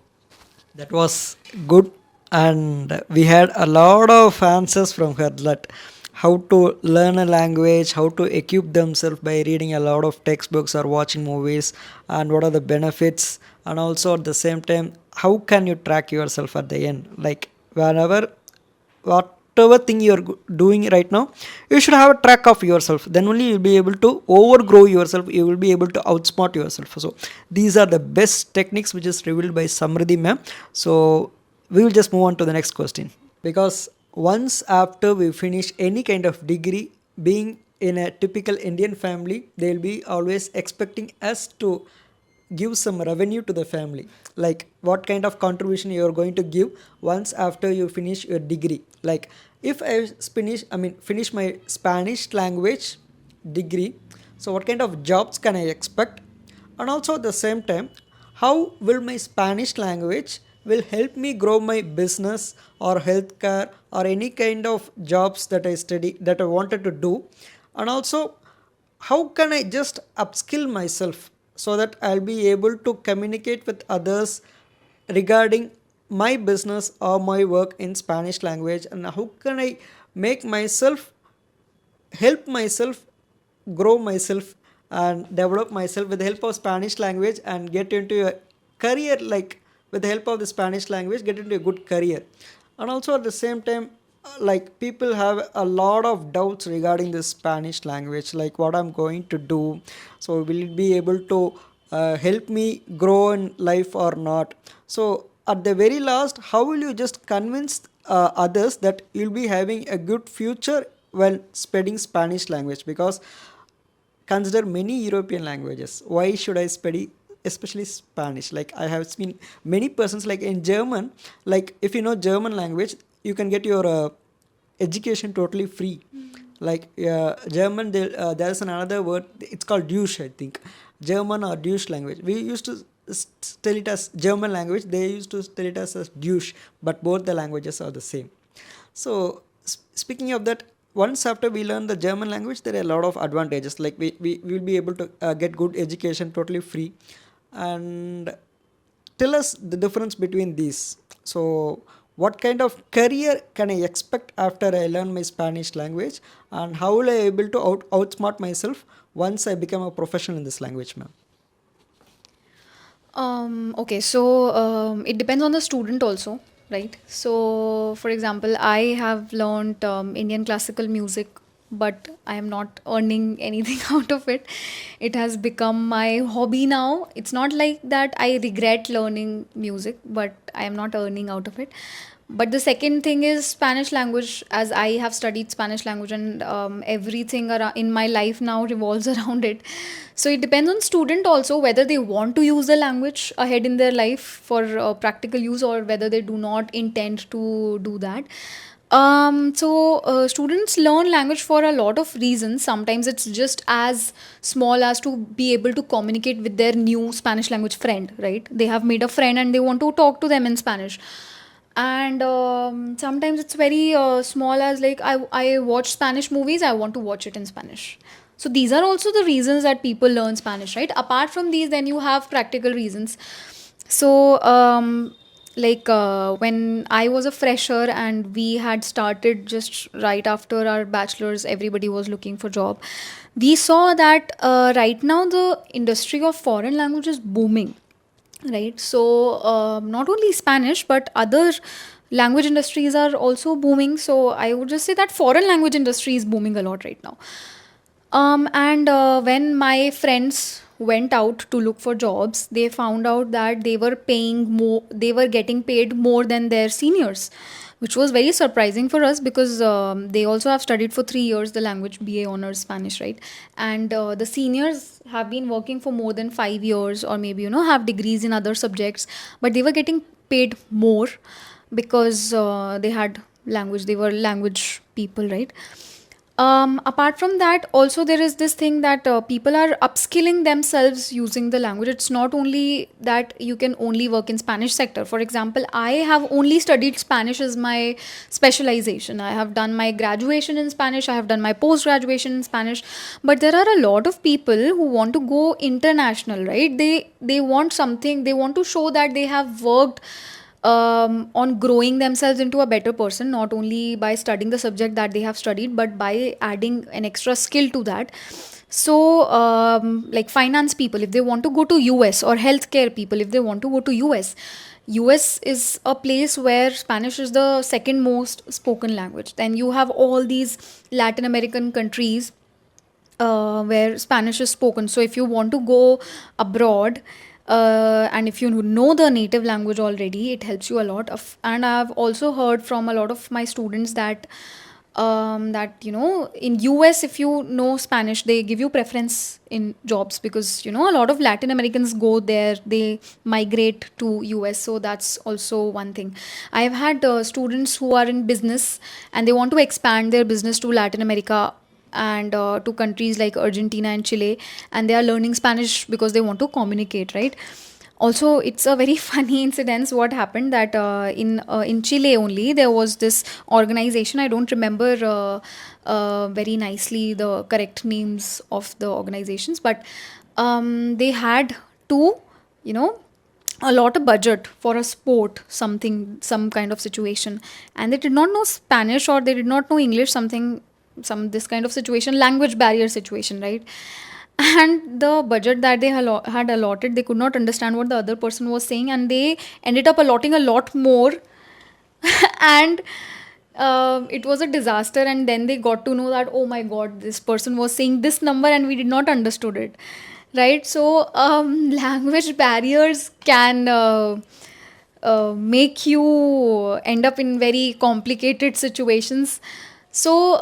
that was good, and we had a lot of answers from her, that how to learn a language, how to equip themselves by reading a lot of textbooks or watching movies, and what are the benefits, and also at the same time, how can you track yourself at the end, like whenever whatever thing you're doing right now, you should have a track of yourself, then only you'll be able to overgrow yourself, you will be able to outsmart yourself. So these are the best techniques which is revealed by Samriddhi ma'am. So we will just move on to the next question, because once after we finish any kind of degree, being in a typical Indian family, they'll be always expecting us to give some revenue to the family, like what kind of contribution you are going to give once after you finish your degree. Like if finish my Spanish language degree, so what kind of jobs can I expect, and also at the same time, how will my Spanish language will help me grow my business or healthcare or any kind of jobs that I study that I wanted to do, and also how can I just upskill myself so that I'll be able to communicate with others regarding my business or my work in Spanish language, and how can I make myself, help myself, grow myself and develop myself with the help of Spanish language and get into a career, like with the help of the Spanish language get into a good career. And also at the same time, like people have a lot of doubts regarding this Spanish language, like what I'm going to do, so will it be able to help me grow in life or not. So at the very last, how will you just convince others that you'll be having a good future when studying Spanish language? Because consider many European languages, why should I study especially Spanish? Like I have seen many persons, like in German, like if you know German language, you can get your education totally free. Like German, there's another word, it's called douche, I think, German or douche language. We used to tell it as German language, they used to tell it as douche, but both the languages are the same. So speaking of that, once after we learn the German language, there are a lot of advantages, like we will be able to get good education totally free. And tell us the difference between these. So what kind of career can I expect after I learn my Spanish language, and how will I able to outsmart myself once I become a professional in this language, ma'am? Okay, so it depends on the student also, right? So, for example, I have learned Indian classical music, but I am not earning anything out of it. It has become my hobby now. It's not like that I regret learning music, but I am not earning out of it. But the second thing is Spanish language, as I have studied Spanish language, and everything in my life now revolves around it. So it depends on student also whether they want to use the language ahead in their life for practical use, or whether they do not intend to do that. Students learn language for a lot of reasons. Sometimes it's just as small as to be able to communicate with their new Spanish language friend, right? They have made a friend and they want to talk to them in Spanish. And sometimes it's very small, as like I watch Spanish movies, I want to watch it in Spanish. So these are also the reasons that people learn Spanish, right? Apart from these, then you have practical reasons. So like when I was a fresher and we had started just right after our bachelor's, everybody was looking for job. We saw that right now the industry of foreign language is booming, right? So not only Spanish but other language industries are also booming. So I would just say that foreign language industry is booming a lot right now. And when my friends went out to look for jobs, they found out that they were paying more, they were getting paid more than their seniors, which was very surprising for us because they also have studied for 3 years the language BA honors Spanish, right? And the seniors have been working for more than 5 years, or maybe, have degrees in other subjects, but they were getting paid more because they had language, they were language people, right? Apart from that, also there is this thing that people are upskilling themselves using the language. It's not only that you can only work in Spanish sector. For example, I have only studied Spanish as my specialization. I have done my graduation in Spanish. I have done my post graduation in Spanish. But there are a lot of people who want to go international, right? They want something. They want to show that they have worked on growing themselves into a better person, not only by studying the subject that they have studied, but by adding an extra skill to that. So, like finance people, if they want to go to US, or healthcare people, if they want to go to US is a place where Spanish is the second most spoken language. Then you have all these Latin American countries where Spanish is spoken. So if you want to go abroad, and if you know the native language already, it helps you a lot. And I've also heard from a lot of my students that in US, if you know Spanish, they give you preference in jobs because a lot of Latin Americans go there, they migrate to US. So that's also one thing. I've had students who are in business and they want to expand their business to Latin America and to countries like Argentina and Chile, and they are learning Spanish because they want to communicate, right? Also, it's a very funny incident what happened that in Chile only there was this organization. I don't remember very nicely the correct names of the organizations, but they had to you know allot a budget for a sport, something, some kind of situation, and they did not know Spanish or they did not know English, something, some this kind of situation, language barrier situation, right? And the budget that they had allotted, they could not understand what the other person was saying, and they ended up allotting a lot more. And it was a disaster, and then they got to know that, oh my god, this person was saying this number and we did not understood it, right? So language barriers can make you end up in very complicated situations. So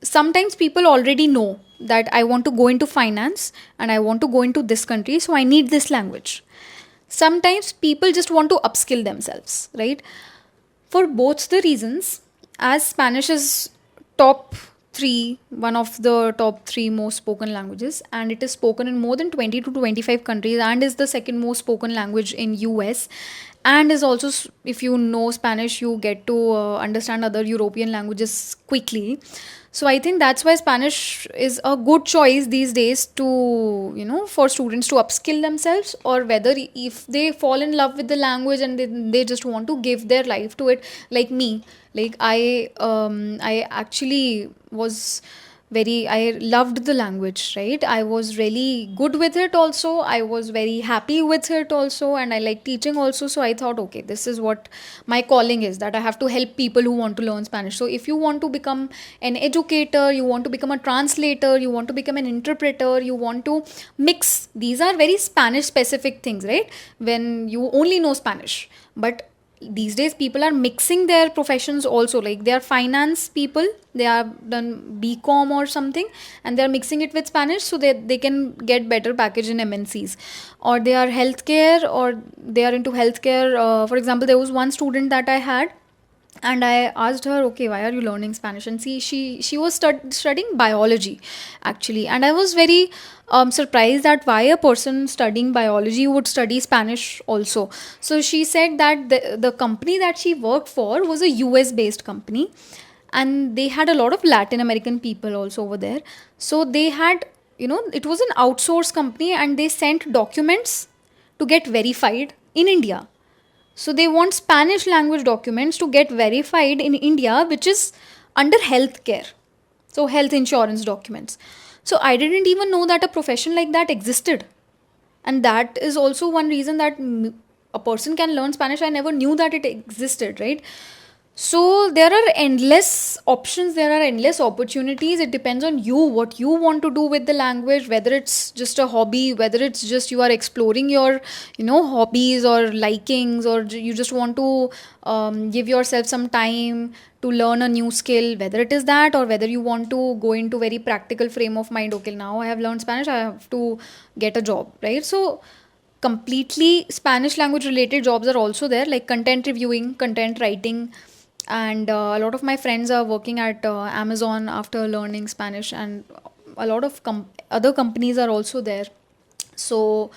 sometimes people already know that I want to go into finance and I want to go into this country, so I need this language. Sometimes people just want to upskill themselves, right? For both the reasons, as Spanish is top three, one of the top three most spoken languages, and it is spoken in more than 20 to 25 countries, and is the second most spoken language in US, and is also, if you know Spanish, you get to understand other European languages quickly. So I think that's why Spanish is a good choice these days to, for students to upskill themselves, or whether if they fall in love with the language and they just want to give their life to it, like me. Like I actually was I loved the language, right? I was really good with it also. I was very happy with it also, and I like teaching also. So I thought, okay, this is what my calling is, that I have to help people who want to learn Spanish. So if you want to become an educator, you want to become a translator, you want to become an interpreter, you want to mix, these are very Spanish specific things, right? When you only know Spanish. But these days people are mixing their professions also, like they are finance people, they have done BCom or something, and they are mixing it with Spanish so that they can get better package in MNCs, or they are healthcare, or they are into healthcare. For example, there was one student that I had, and I asked her, okay, why are you learning Spanish? And see, she was studying biology actually, and I was very surprised that why a person studying biology would study Spanish also. So she said that the company that she worked for was a US based company, and they had a lot of Latin American people also over there. So they had, it was an outsourced company, and they sent documents to get verified in India. So they want Spanish language documents to get verified in India, which is under healthcare. So health insurance documents. So I didn't even know that a profession like that existed. And that is also one reason that a person can learn Spanish. I never knew that it existed, right? So there are endless options, there are endless opportunities. It depends on you, what you want to do with the language, whether it's just a hobby, whether it's just you are exploring your, hobbies or likings, or you just want to give yourself some time to learn a new skill, whether it is that, or whether you want to go into very practical frame of mind. Okay, now I have learned Spanish, I have to get a job, right? So completely Spanish language related jobs are also there, like content reviewing, content writing, and a lot of my friends are working at Amazon after learning Spanish, and a lot of other companies are also there. So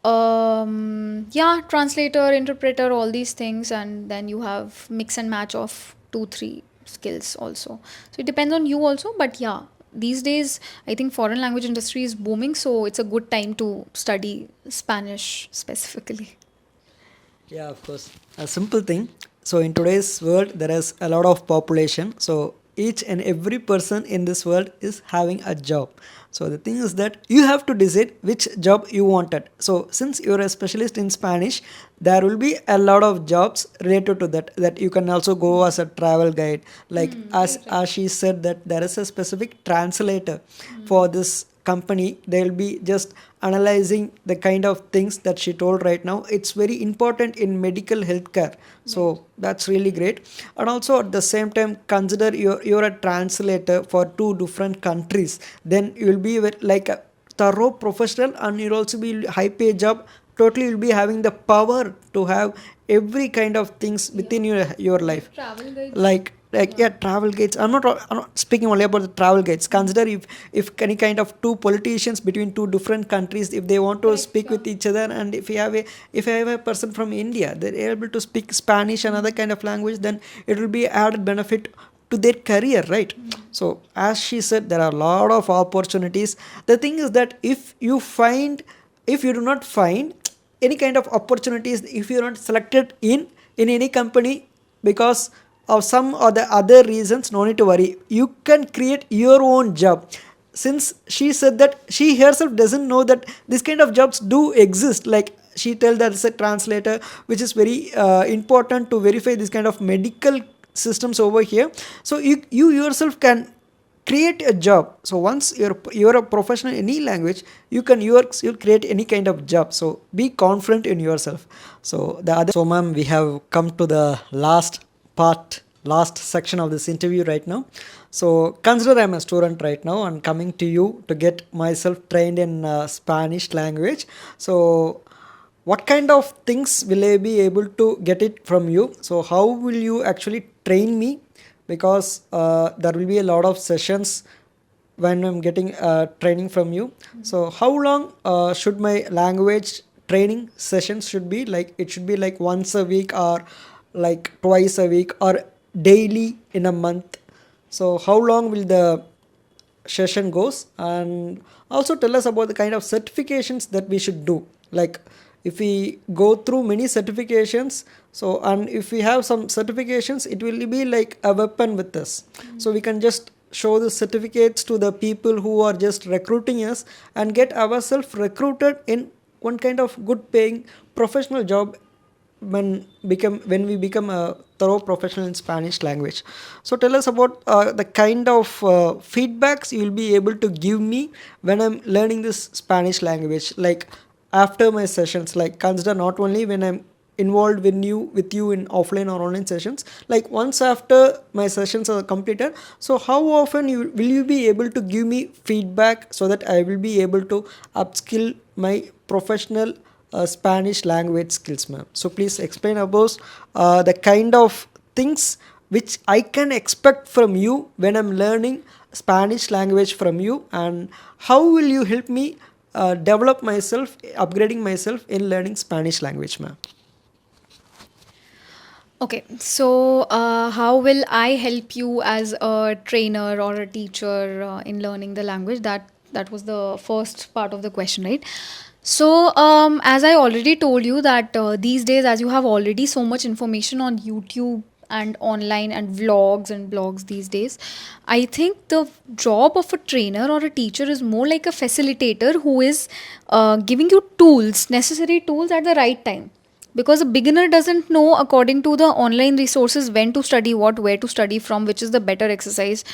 yeah, translator, interpreter, all these things, and then you have mix and match of 2 3 skills also. So it depends on you also, but yeah, these days I think foreign language industry is booming, so it's a good time to study Spanish specifically. Yeah, of course. A simple thing. So in today's world, there is a lot of population. So each and every person in this world is having a job. So the thing is that you have to decide which job you wanted. So since you're a specialist in Spanish, there will be a lot of jobs related to that. That you can also go as a travel guide. Like as she said that there is a specific translator for this company. They'll be just analyzing the kind of things that she told right now. It's very important in medical healthcare, so that's really great. And also at the same time, consider you're a translator for two different countries, then you'll be like a thorough professional, and you'll also be high paid job. Totally you'll be having the power to have every kind of things within your life, Travel guides. like yeah, travel guides. I'm not speaking only about the travel guides. Consider if any kind of two politicians between two different countries, if they want to speak with each other, and if I have a person from India, they're able to speak Spanish and other kind of language, then it will be added benefit to their career, right? So as she said, there are a lot of opportunities. The thing is that if you do not find any kind of opportunities, if you're not selected in any company because of some or the other reasons, no need to worry, you can create your own job. Since she said that she herself doesn't know that this kind of jobs do exist, like she tells that it's a translator, which is very important to verify this kind of medical systems over here. So you yourself can create a job. So once you're a professional in any language, you'll create any kind of job. So be confident in yourself. So ma'am, we have come to the last section of this interview right now. So consider I'm a student right now and coming to you to get myself trained in Spanish language. So what kind of things will I be able to get it from you? So how will you actually train me? Because there will be a lot of sessions when I'm getting training from you. So how long should my language training sessions should be? Like it should be like once a week, or like twice a week, or daily in a month. So how long will the session goes? And also tell us about the kind of certifications that we should do. Like if we go through many certifications, so and if we have some certifications, it will be like a weapon with us. So we can just show the certificates to the people who are just recruiting us and get ourselves recruited in one kind of good paying professional job when we become a thorough professional in Spanish language. So tell us about the kind of feedbacks you will be able to give me when I'm learning this Spanish language, like after my sessions. Like consider not only when I'm involved with you in offline or online sessions, like once after my sessions are completed, so how often will you be able to give me feedback so that I will be able to upskill my professional Spanish language skills, ma'am? So please explain about the kind of things which I can expect from you when I'm learning Spanish language from you, and how will you help me develop myself, upgrading myself in learning Spanish language, ma'am? Okay, so how will I help you as a trainer or a teacher in learning the language? That was the first part of the question, right? So, as I already told you that these days, as you have already so much information on YouTube and online and vlogs and blogs these days, I think the job of a trainer or a teacher is more like a facilitator who is giving you tools, necessary tools at the right time. Because a beginner doesn't know, according to the online resources, when to study what, where to study from, which is the better exercise.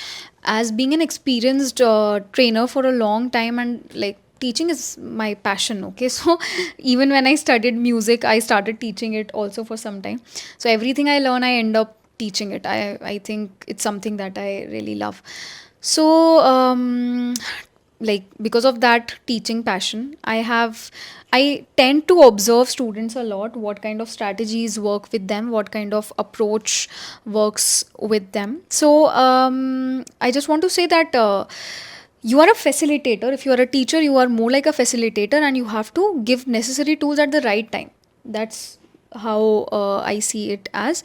As being an experienced trainer for a long time, and like teaching is my passion, okay? So even when I studied music, I started teaching it also for some time. So everything I learn, I end up teaching it. I think it's something that I really love. So like because of that teaching passion, I tend to observe students a lot, what kind of strategies work with them, what kind of approach works with them. So I just want to say that you are a facilitator. If you are a teacher, you are more like a facilitator, and you have to give necessary tools at the right time. That's how I see it as.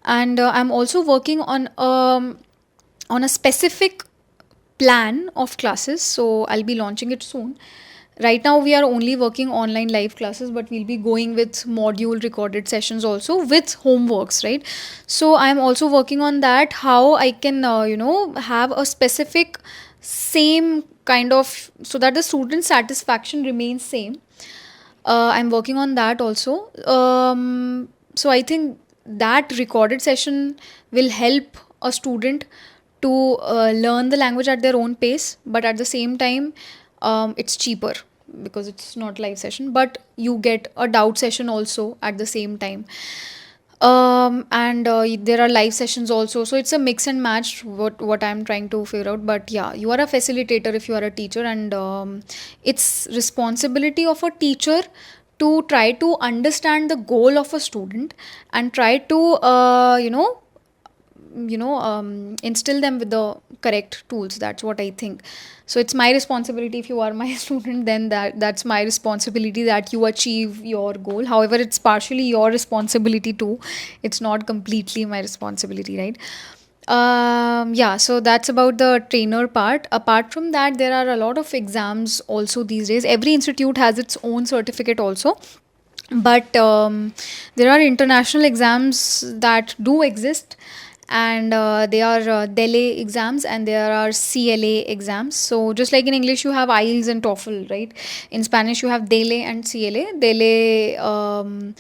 And I'm also working on a specific plan of classes, so I'll be launching it soon. Right now we are only working online live classes, but we'll be going with module recorded sessions also with homeworks, right? So I'm also working on that, how I can have a specific same kind of, so that the student satisfaction remains same. I'm working on that also. So I think that recorded session will help a student to learn the language at their own pace, but at the same time, it's cheaper because it's not live session, but you get a doubt session also at the same time. And there are live sessions also, so it's a mix and match, what I'm trying to figure out. But yeah, you are a facilitator if you are a teacher, and it's responsibility of a teacher to try to understand the goal of a student and try to instill them with the correct tools. That's what I think. So it's my responsibility. If you are my student, then that's my responsibility, that you achieve your goal. However, it's partially your responsibility too. It's not completely my responsibility, right? Yeah, so that's about the trainer part. Apart from that, there are a lot of exams also these days. Every institute has its own certificate also, but there are international exams that do exist, and they are DELE exams, and there are CLA exams. So just like in English you have IELTS and TOEFL, right? In Spanish you have DELE and CLA. DELE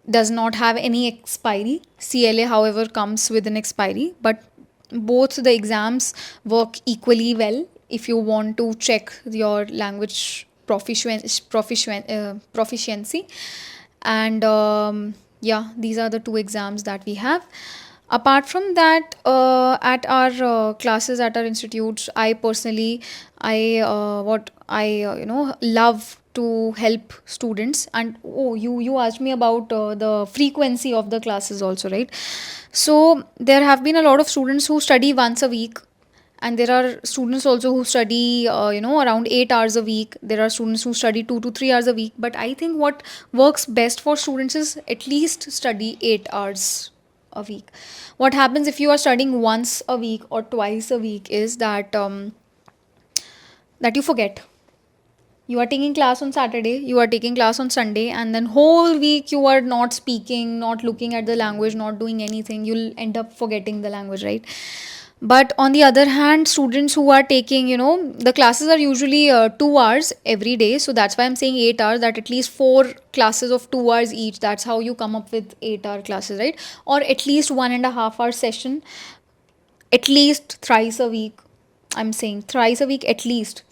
does not have any expiry. CLA, however, comes with an expiry, but both the exams work equally well if you want to check your language proficiency. And yeah, these are the two exams that we have. Apart from that, at our classes at our institutes, I personally, I what I love to help students. And oh, you asked me about the frequency of the classes also, right? So there have been a lot of students who study once a week, and there are students also who study around 8 hours a week. There are students who study 2 to 3 hours a week, but I think what works best for students is at least study 8 hours a week. What happens if you are studying once a week or twice a week is that that you forget. You are taking class on Saturday, you are taking class on Sunday, and then whole week you are not speaking, not looking at the language, not doing anything. You'll end up forgetting the language, right? But on the other hand, students who are taking, the classes are usually 2 hours every day, so that's why I'm saying 8 hours, that at least 4 classes of 2 hours each. That's how you come up with 8-hour classes, right? Or at least 1.5 hour session, at least thrice a week. I'm saying thrice a week at least.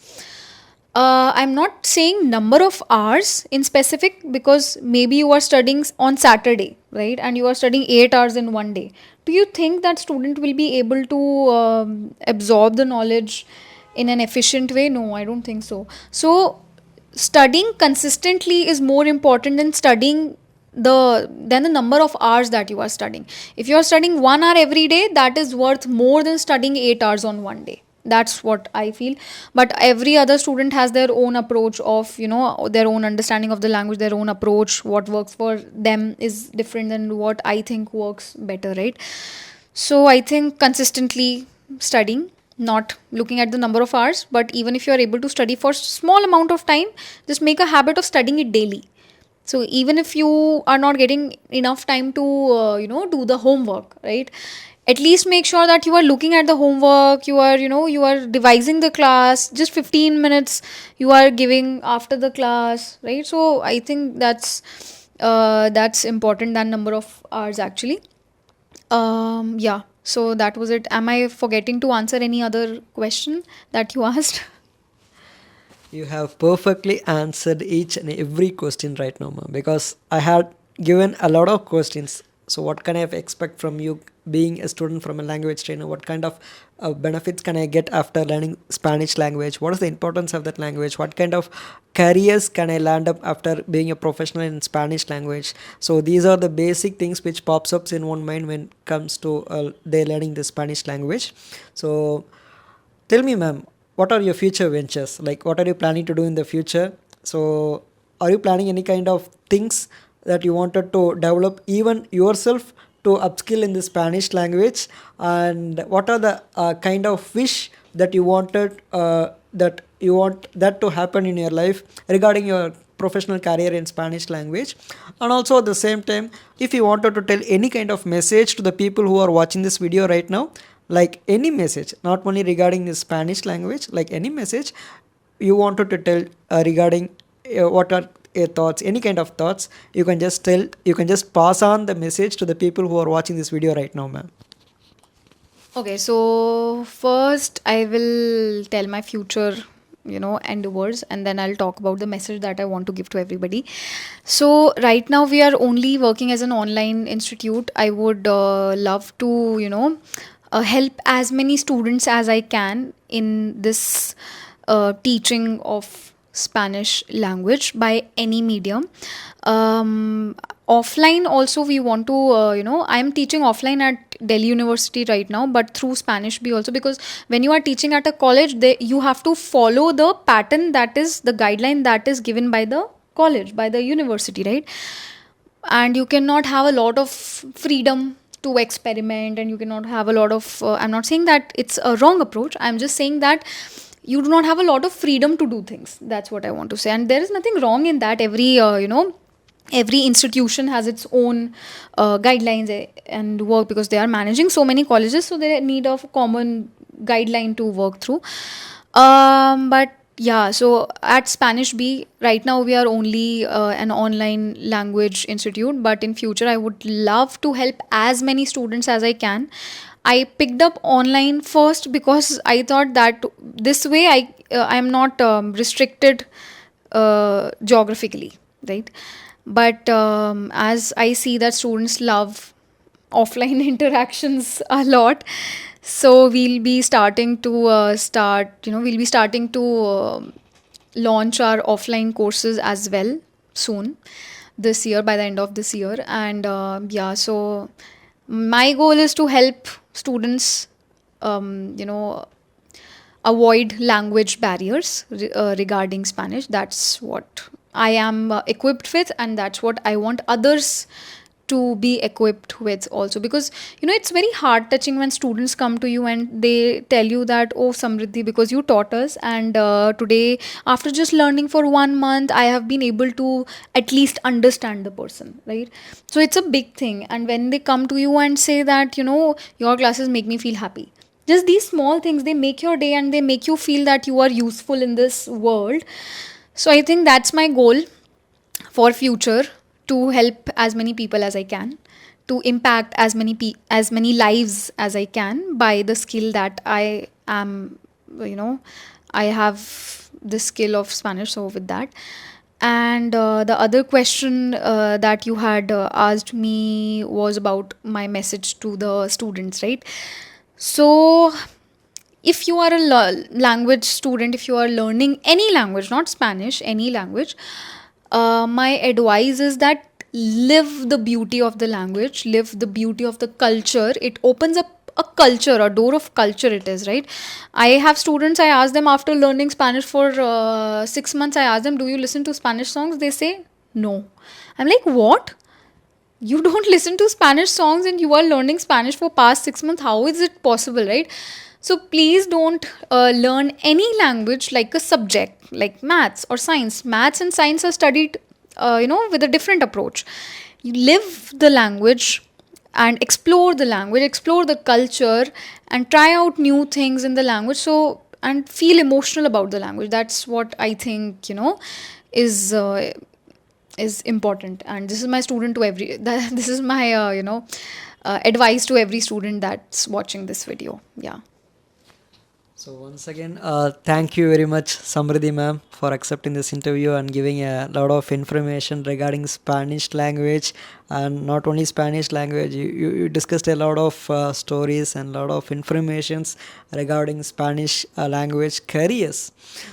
I'm not saying number of hours in specific, because maybe you are studying on Saturday, right? And you are studying 8 hours in one day. Do you think that student will be able to absorb the knowledge in an efficient way? No, I don't think so. So studying consistently is more important than studying than the number of hours that you are studying. If you are studying 1 hour every day, that is worth more than studying 8 hours on one day. That's what I feel. But every other student has their own approach of, their own understanding of the language, their own approach. What works for them is different than what I think works better, right? So I think consistently studying not looking at the number of hours, but even if you are able to study for small amount of time, just make a habit of studying it daily. So even if you are not getting enough time to do the homework, right, at least make sure that you are looking at the homework, you are devising the class, just 15 minutes you are giving after the class, right? So I think that's important than number of hours actually. Yeah, so that was it. Am I forgetting to answer any other question that you asked? You have perfectly answered each and every question right now, ma'am, because I had given a lot of questions. So, what can I expect from you being a student from a language trainer? What kind of benefits can I get after learning Spanish language? What is the importance of that language? What kind of careers can I land up after being a professional in Spanish language? So, these are the basic things which pops up in one mind when it comes to they learning the Spanish language. So, tell me, ma'am, what are your future ventures? Like, what are you planning to do in the future? So, are you planning any kind of things that you wanted to develop even yourself to upskill in the Spanish language? And what are the kind of wish that you wanted that you want that to happen in your life regarding your professional career in Spanish language? And also at the same time, if you wanted to tell any kind of message to the people who are watching this video right now, like any message, not only regarding the Spanish language, like any message you wanted to tell regarding what are your thoughts, any kind of thoughts, you can just tell, you can just pass on the message to the people who are watching this video right now, ma'am. Okay, so first I will tell my future, endeavors, and then I'll talk about the message that I want to give to everybody. So right now we are only working as an online institute. I would love to, help as many students as I can in this teaching of Spanish language by any medium. Offline also we want to, I'm teaching offline at Delhi University right now, but through Spanish B also, because when you are teaching at a college, you have to follow the pattern, that is the guideline that is given by the college, by the university, right? And you cannot have a lot of freedom to experiment, and you cannot have a lot of I'm not saying that it's a wrong approach, I'm just saying that you do not have a lot of freedom to do things. That's what I want to say, and there is nothing wrong in that. Every institution has its own guidelines and work, because they are managing so many colleges, so they need a common guideline to work through. But yeah, so at Spanish B right now we are only an online language institute, but in future I would love to help as many students as I can. I picked up online first because I thought that this way I'm not restricted geographically, right? But as I see that students love offline interactions a lot, so we'll be starting to launch our offline courses as well soon this year, by the end of this year. And yeah, so my goal is to help students avoid language barriers regarding Spanish. That's what I am equipped with, and that's what I want others to be equipped with also, because it's very heart touching when students come to you and they tell you that, oh Samriddhi, because you taught us, and today after just learning for 1 month I have been able to at least understand the person, right? So it's a big thing. And when they come to you and say that, your classes make me feel happy, just these small things, they make your day and they make you feel that you are useful in this world. So I think that's my goal for future, to help as many people as I can, to impact as many lives as I can by the skill that I am, I have the skill of Spanish. So with that, and the other question that you had asked me was about my message to the students, right? So if you are a language student, if you are learning any language, not Spanish, any language, my advice is that live the beauty of the language, live the beauty of the culture. It opens up a culture, a door of culture it is, right? I have students, I ask them after learning Spanish for 6 months, I ask them, do you listen to Spanish songs? They say no. I'm like, what? You don't listen to Spanish songs and you are learning Spanish for past 6 months? How is it possible, right? So please don't learn any language like a subject, like maths or science. Maths and science are studied, with a different approach. You live the language and explore the language, explore the culture, and try out new things in the language. So, and feel emotional about the language. That's what I think, is. Is important, and this is my student to every this is my advice to every student that's watching this video. Yeah. So once again, thank you very much, Samriddhi ma'am, for accepting this interview and giving a lot of information regarding Spanish language, and not only Spanish language. You discussed a lot of stories and a lot of informations regarding Spanish language careers.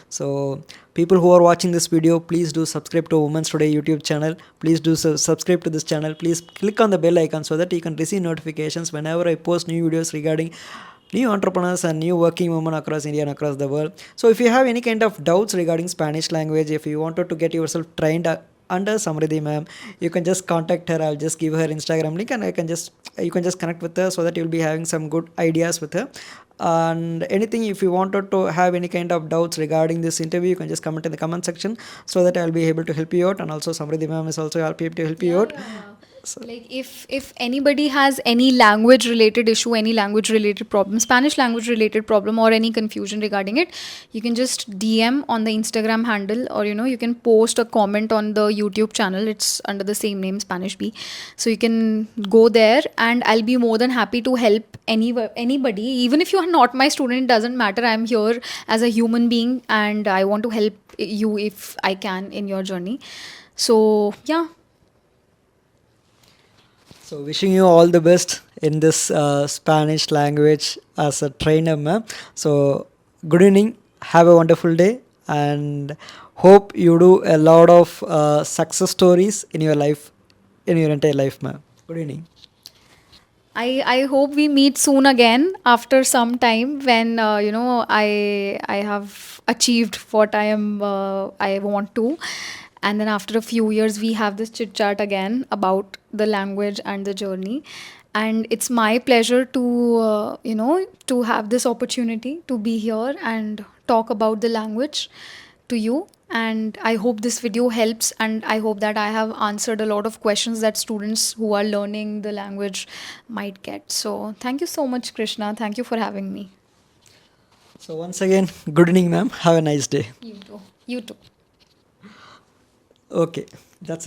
So people who are watching this video, please do subscribe to Women's Today YouTube channel. Please do subscribe to this channel. Please click on the bell icon so that you can receive notifications whenever I post new videos regarding new entrepreneurs and new working women across India and across the world. So if you have any kind of doubts regarding Spanish language, if you wanted to get yourself trained under Samriddhi ma'am, you can just contact her. I'll just give her Instagram link, and you can just connect with her so that you'll be having some good ideas with her. And anything, if you wanted to have any kind of doubts regarding this interview, you can just comment in the comment section so that I'll be able to help you out. And also Samriddhi ma'am is also able to help you out. So, Like if anybody has any language related issue, any language related problem, Spanish language related problem, or any confusion regarding it, you can just DM on the Instagram handle, or you can post a comment on the YouTube channel. It's under the same name, Spanish B. So you can go there, and I'll be more than happy to help anybody. Even if you are not my student, it doesn't matter. I'm here as a human being, and I want to help you if I can in your journey. So yeah. So wishing you all the best in this Spanish language as a trainer, ma'am. So good evening, have a wonderful day, and hope you do a lot of success stories in your life, in your entire life, ma'am. Good evening. I hope we meet soon again after some time when I have achieved what I want to, and then after a few years we have this chit chat again about the language and the journey. And it's my pleasure to have this opportunity to be here and talk about the language to you. And I hope this video helps, and I hope that I have answered a lot of questions that students who are learning the language might get. So thank you so much, Krishna. Thank you for having me. So once again, good evening, ma'am. Have a nice day. You too. You too. Okay, that's